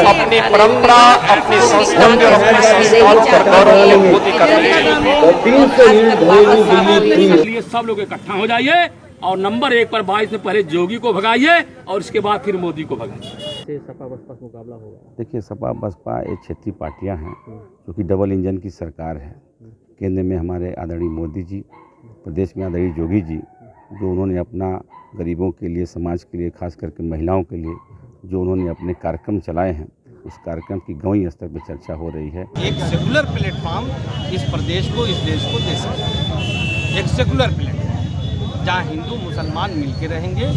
अपनी परंपरा, अपनी संस्कृति और अपने संस्कारों पर गौरव की अनुभूति करनी चाहिए। इसलिए सब लोग इकट्ठा हो जाइए और नंबर 1 पर 22 में पहले जोगी को भगाइए और इसके बाद फिर मोदी को भगाइए। सपा बसपा का मुकाबला होगा। देखिए, सपा बसपा एक क्षेत्रीय पार्टियां हैं जो कि डबल इंजन की सरकार है। केंद्र में हमारे आदरणीय मोदी जी, प्रदेश में आदरणीय जोगी जी, जो उन्होंने अपना गरीबों के लिए, समाज के लिए, खास करके महिलाओं के लिए जो उन्होंने अपने कार्यक्रम चलाए हैं, उस कार्यक्रम की गांवी स्तर पर चर्चा हो रही है। एक सेकुलर प्लेटफॉर्म इस प्रदेश को, इस देश को दे सकता है। एक सेकुलर प्लेटफॉर्म जहाँ हिंदू मुसलमान मिलकर रहेंगे।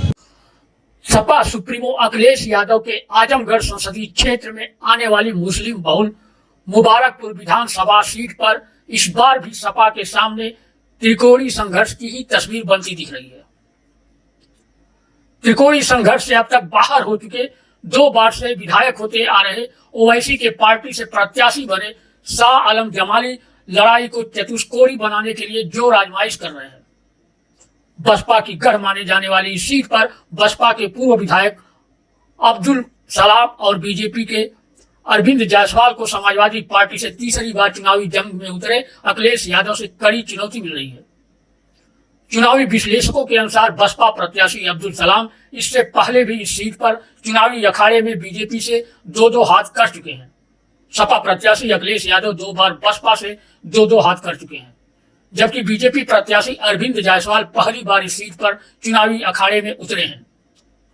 सपा सुप्रीमो अखिलेश यादव के आजमगढ़ संसदीय क्षेत्र में आने वाली मुस्लिम बहुल मुबारकपुर विधानसभा सीट पर इस बार भी सपा के सामने त्रिकोणीय संघर्ष की ही तस्वीर बनती दिख रही है। त्रिकोणीय संघर्ष से अब तक बाहर हो चुके 2 बार से विधायक होते आ रहे ओवैसी के पार्टी से प्रत्याशी बने शाह आलम जमाली लड़ाई को चतुष्कोणी बनाने के लिए जोर आजमाइश कर रहे हैं। बसपा की गढ़ माने जाने वाली इस सीट पर बसपा के पूर्व विधायक अब्दुल सलाम और बीजेपी के अरविंद जायसवाल को समाजवादी पार्टी से तीसरी बार चुनावी जंग में उतरे अखिलेश यादव से कड़ी चुनौती मिल रही है। चुनावी विश्लेषकों के अनुसार बसपा प्रत्याशी अब्दुल सलाम इससे पहले भी इस सीट पर चुनावी अखाड़े में बीजेपी से 2-2 हाथ कर चुके हैं। सपा प्रत्याशी अखिलेश यादव 2 बार बसपा से 2-2 हाथ कर चुके हैं, जबकि बीजेपी प्रत्याशी अरविंद जायसवाल पहली बार इस सीट पर चुनावी अखाड़े में उतरे हैं।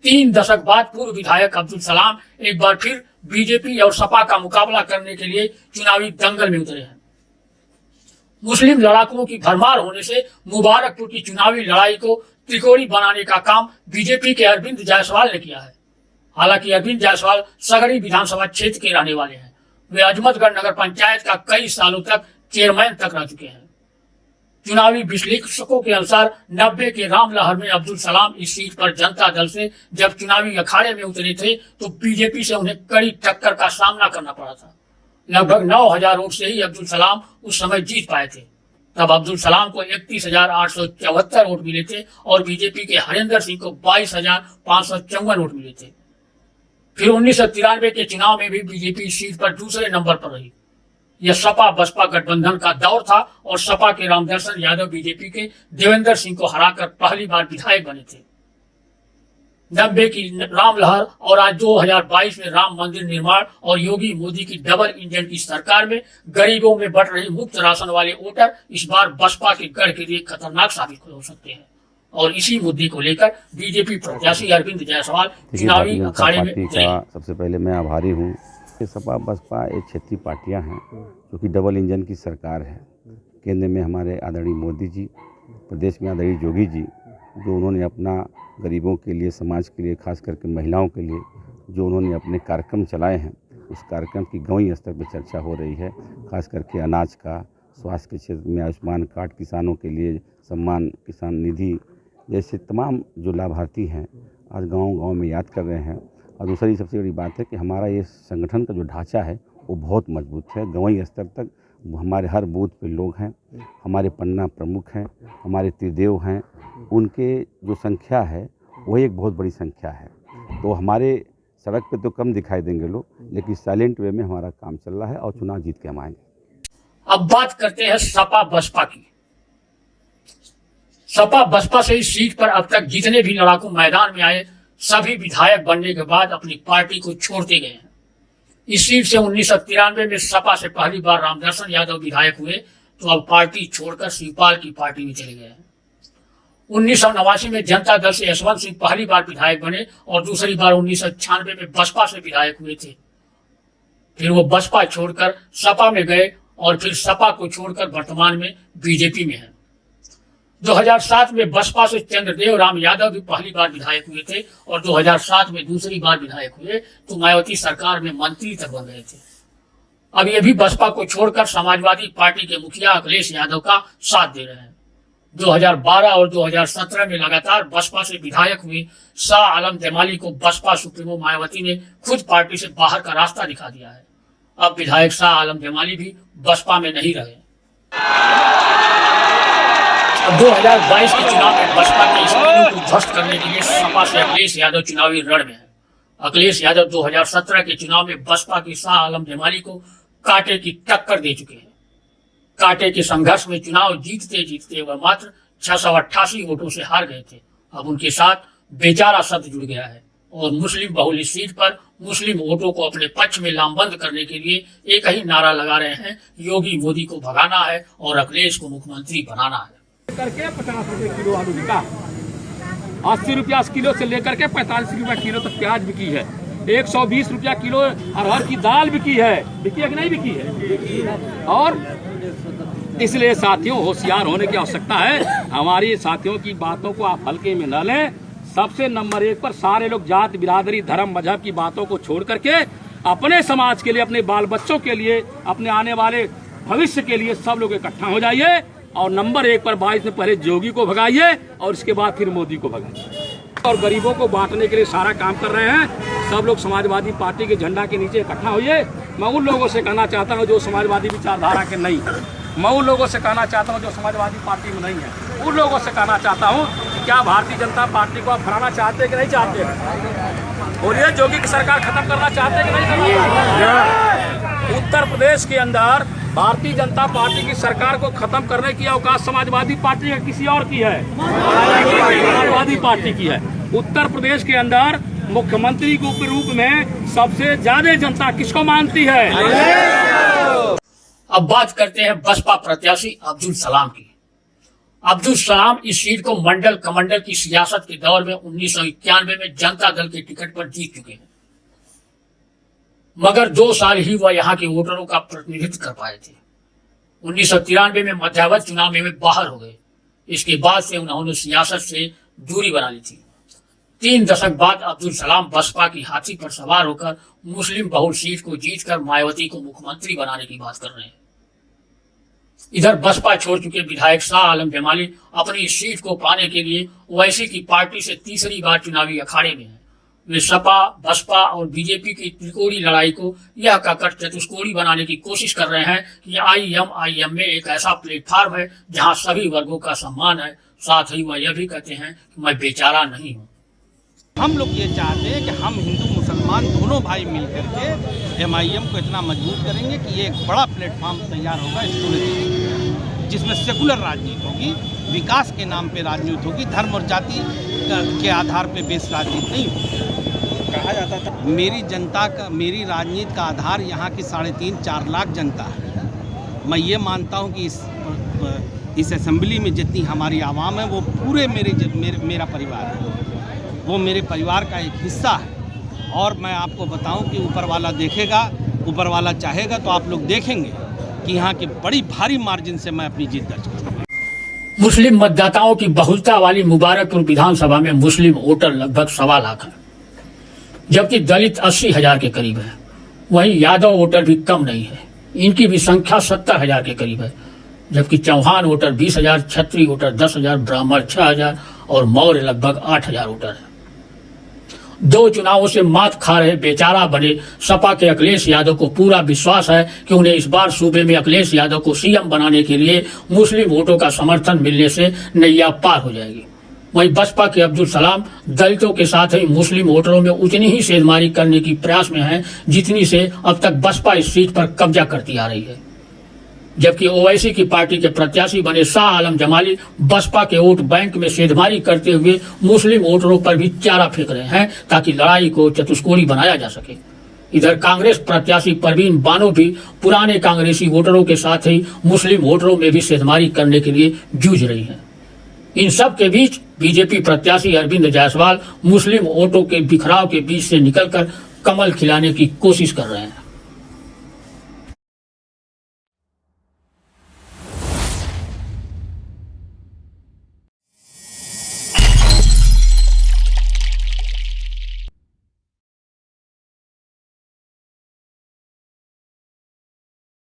3 दशक बाद पूर्व विधायक अब्दुल सलाम एक बार फिर बीजेपी और सपा का मुकाबला करने के लिए चुनावी दंगल में उतरे हैं। मुस्लिम लड़ाकों की भरमार होने से मुबारकपुर की चुनावी लड़ाई को त्रिकोणी बनाने का काम बीजेपी के अरविंद जायसवाल ने किया है। हालांकि अरविंद जायसवाल सगड़ी विधानसभा क्षेत्र के रहने वाले हैं। वे अजमतगढ़ नगर पंचायत का कई सालों तक चेयरमैन तक रह चुके हैं। चुनावी विश्लेषकों के अनुसार 90 के राम लहर में अब्दुल सलाम इस सीट पर जनता दल से जब चुनावी अखाड़े में उतरे थे तो बीजेपी से उन्हें कड़ी टक्कर का सामना करना पड़ा था। लगभग 9,000 वोट से ही अब्दुल सलाम उस समय जीत पाए थे। तब अब्दुल सलाम को 31,874 वोट मिले थे और बीजेपी के हरेंद्र सिंह को 22,554 वोट मिले थे। फिर 1993 के चुनाव में भी बीजेपी सीट पर दूसरे नंबर पर रही। यह सपा बसपा गठबंधन का दौर था और सपा के रामदर्शन यादव बीजेपी के देवेंद्र सिंह को हराकर पहली बार विधायक बने थे। 90 की राम लहर और आज 2022 में राम मंदिर निर्माण और योगी मोदी की डबल इंजन की सरकार में गरीबों में बढ़ रही मुफ्त राशन वाले वोटर इस बार बसपा के गढ़ के लिए खतरनाक साबित हो सकते हैं और इसी मुद्दे को लेकर बीजेपी प्रत्याशी अरविंद जायसवाल चुनावी अखाड़े में उतरे। सबसे पहले मैं आभारी हूँ। सपा बसपा एक क्षेत्रीय पार्टियां हैं जो कि डबल इंजन की सरकार है। केंद्र में हमारे आदरणीय मोदी जी, प्रदेश में आदरणीय जोगी जी, जो उन्होंने अपना गरीबों के लिए, समाज के लिए, खास करके महिलाओं के लिए जो उन्होंने अपने कार्यक्रम चलाए हैं, उस कार्यक्रम की गांवी स्तर पर चर्चा हो रही है। खास करके अनाज का, स्वास्थ्य के क्षेत्र में आयुष्मान कार्ड, किसानों के लिए सम्मान किसान निधि जैसे तमाम जो लाभार्थी हैं आज गांव-गांव में याद कर रहे हैं। और दूसरी सबसे बड़ी बात है कि हमारा ये संगठन का जो ढांचा है वो बहुत मजबूत है। गांवी स्तर तक हमारे हर बूथ पे लोग हैं, हमारे पन्ना प्रमुख हैं, हमारे त्रिदेव हैं, उनके जो संख्या है वही एक बहुत बड़ी संख्या है। तो हमारे सड़क पे तो कम दिखाई देंगे लोग, लेकिन साइलेंट वे में हमारा काम चल रहा है और चुनाव जीत के हम आएंगे। अब बात करते हैं सपा बसपा की। सपा बसपा से इस सीट पर अब तक जितने भी लड़ाकू मैदान में आए सभी विधायक बनने के बाद अपनी पार्टी को छोड़ते गए हैं। इस सीट से 1993 में सपा से पहली बार रामदर्शन यादव विधायक हुए तो अब पार्टी छोड़कर शिवपाल की पार्टी में चले गए हैं। 1989 में जनता दल से यशवंत सिंह पहली बार विधायक बने और दूसरी बार 1996 में बसपा से विधायक हुए थे। फिर वो बसपा छोड़कर सपा में गए और फिर सपा को छोड़कर वर्तमान में बीजेपी में है। 2007 में बसपा से चंद्रदेव राम यादव भी पहली बार विधायक हुए थे और 2007 में दूसरी बार विधायक हुए तो मायावती सरकार में मंत्री तक बन गए थे। अब ये भी बसपा को छोड़कर समाजवादी पार्टी के मुखिया अखिलेश यादव का साथ दे रहे हैं। 2012 और 2017 में लगातार बसपा से विधायक हुए शाह आलम जमाली को बसपा सुप्रीमो मायावती ने खुद पार्टी से बाहर का रास्ता दिखा दिया है। अब विधायक शाह आलम जमाली भी बसपा में नहीं रहे। अब 2022 के चुनाव में बसपा के स्कीमों को ध्वस्त करने के लिए सपा से अखिलेश यादव चुनावी रण में है। अखिलेश यादव 2017 के चुनाव में बसपा के शाह आलम जमाली को कांटे की टक्कर दे चुके हैं। कांटे के संघर्ष में चुनाव जीतते जीतते वह मात्र 688 वोटों से हार गए थे। अब उनके साथ बेचारा शब्द जुड़ गया है और मुस्लिम बहुल सीट पर मुस्लिम वोटों को अपने पक्ष में लामबंद करने के लिए एक ही नारा लगा रहे हैं, योगी मोदी को भगाना है और अखिलेश को मुख्यमंत्री बनाना है। करके 50 रुपए किलो आलू बिका, 80 रुपया किलो से लेकर के 45 रुपया किलो तक प्याज बिकी है, 120 रुपया किलो अरहर की दाल बिकी है कि नहीं बिकी है। और इसलिए साथियों होशियार होने की आवश्यकता है। हमारी साथियों की बातों को आप हल्के में न लें। सबसे नंबर 1 पर सारे लोग जात बिरादरी धर्म मजहब की बातों को छोड़ करके अपने समाज के लिए, अपने बाल बच्चों के लिए, अपने आने वाले भविष्य के लिए सब लोग इकट्ठा हो जाइए और नंबर 1 पर 22 में पहले जोगी को भगाइए और इसके बाद फिर मोदी को भगाइए। और गरीबों को बांटने के लिए सारा काम कर रहे हैं। सब लोग समाजवादी पार्टी के झंडा के नीचे इकट्ठा होइए। मैं उन लोगों से कहना चाहता हूँ जो समाजवादी विचारधारा के नहीं है, मैं उन लोगों से कहना चाहता हूँ जो समाजवादी पार्टी में नहीं है, उन लोगों से कहना चाहता हूँ कि क्या भारतीय जनता पार्टी को आप हराना चाहते हैं कि नहीं चाहते हैं? बोलिए, जोगी की सरकार खत्म करना चाहते हैं कि नहीं करना? उत्तर प्रदेश के अंदर भारतीय जनता पार्टी की सरकार को खत्म करने की अवकाश समाजवादी पार्टी का किसी और की है? समाजवादी पार्टी की है। उत्तर प्रदेश के अंदर मुख्यमंत्री के रूप में सबसे ज्यादा जनता किसको मानती है? अब बात करते हैं बसपा प्रत्याशी अब्दुल सलाम की। अब्दुल सलाम इस सीट को मंडल कमंडल की सियासत के दौर में 1991 में जनता दल के टिकट पर जीत चुके हैं, मगर 2 साल ही वह यहाँ के वोटरों का प्रतिनिधित्व कर पाए थे। 1993 में मध्यावधि चुनाव में बाहर हो गए। इसके बाद से उन्होंने सियासत से दूरी बना ली थी। 3 दशक बाद अब्दुल सलाम बसपा की हाथी पर सवार होकर मुस्लिम बहुल सीट को जीतकर मायावती को मुख्यमंत्री बनाने की बात कर रहे हैं। इधर बसपा छोड़ चुके विधायक शाह आलम जमाली अपनी इस सीट को पाने के लिए ओवैसी की पार्टी से तीसरी बार चुनावी अखाड़े में हैं। वे सपा, बसपा और बीजेपी की त्रिकोणी लड़ाई को यह कहकर चतुष्कोणी बनाने की कोशिश कर रहे हैं कि IMIM में एक ऐसा प्लेटफॉर्म है जहां सभी वर्गों का सम्मान है। साथ ही वह यह भी कहते हैं कि मैं बेचारा नहीं हूँ। हम लोग ये चाहते हैं कि हम हिंदू मुसलमान दोनों भाई मिलकर के MIM को इतना मजबूत करेंगे कि ये एक बड़ा प्लेटफॉर्म तैयार होगा इस पूरे देश, जिसमें सेकुलर राजनीति होगी, विकास के नाम पे राजनीति होगी, धर्म और जाति के आधार पे बेस राजनीति नहीं होगी। कहा जाता था मेरी राजनीति का आधार यहाँ की 3.5-4 लाख जनता है। मैं ये मानता हूँ कि इस असेंबली में जितनी हमारी आवाम है वो पूरे मेरा परिवार है, वो मेरे परिवार का एक हिस्सा है। और मैं आपको बताऊं कि ऊपर वाला देखेगा, ऊपर वाला चाहेगा तो आप लोग देखेंगे कि यहाँ के बड़ी भारी मार्जिन से मैं अपनी जीत दर्ज करूँगा। मुस्लिम मतदाताओं की बहुलता वाली मुबारकपुर विधानसभा में मुस्लिम वोटर लगभग 1.25 लाख है, जबकि दलित 80,000 के करीब है। वहीं यादव वोटर भी कम नहीं है, इनकी भी संख्या 70,000 के करीब है, जबकि चौहान वोटर 20,000, छत्री वोटर 10,000, ब्राह्मण 6,000 और मौर्य लगभग 8,000 वोटर है। 2 चुनावों से मात खा रहे बेचारा बने सपा के अखिलेश यादव को पूरा विश्वास है कि उन्हें इस बार सूबे में अखिलेश यादव को CM बनाने के लिए मुस्लिम वोटों का समर्थन मिलने से नैया पार हो जाएगी। वहीं बसपा के अब्दुल सलाम दलितों के साथ ही मुस्लिम वोटरों में उतनी ही सेधमारी करने की प्रयास में हैं जितनी से अब तक बसपा इस सीट पर कब्जा करती आ रही है। जबकि ओवैसी की पार्टी के प्रत्याशी बने शाह आलम जमाली बसपा के वोट बैंक में सेधमारी करते हुए मुस्लिम वोटरों पर भी चारा फेंक रहे हैं ताकि लड़ाई को चतुष्कोणी बनाया जा सके। इधर कांग्रेस प्रत्याशी परवीन बानो भी पुराने कांग्रेसी वोटरों के साथ ही मुस्लिम वोटरों में भी सेधमारी करने के लिए जूझ रही है। इन सब के बीच बीजेपी प्रत्याशी अरविंद जायसवाल मुस्लिम वोटों के बिखराव के बीच से निकलकर कमल खिलाने की कोशिश कर रहे हैं।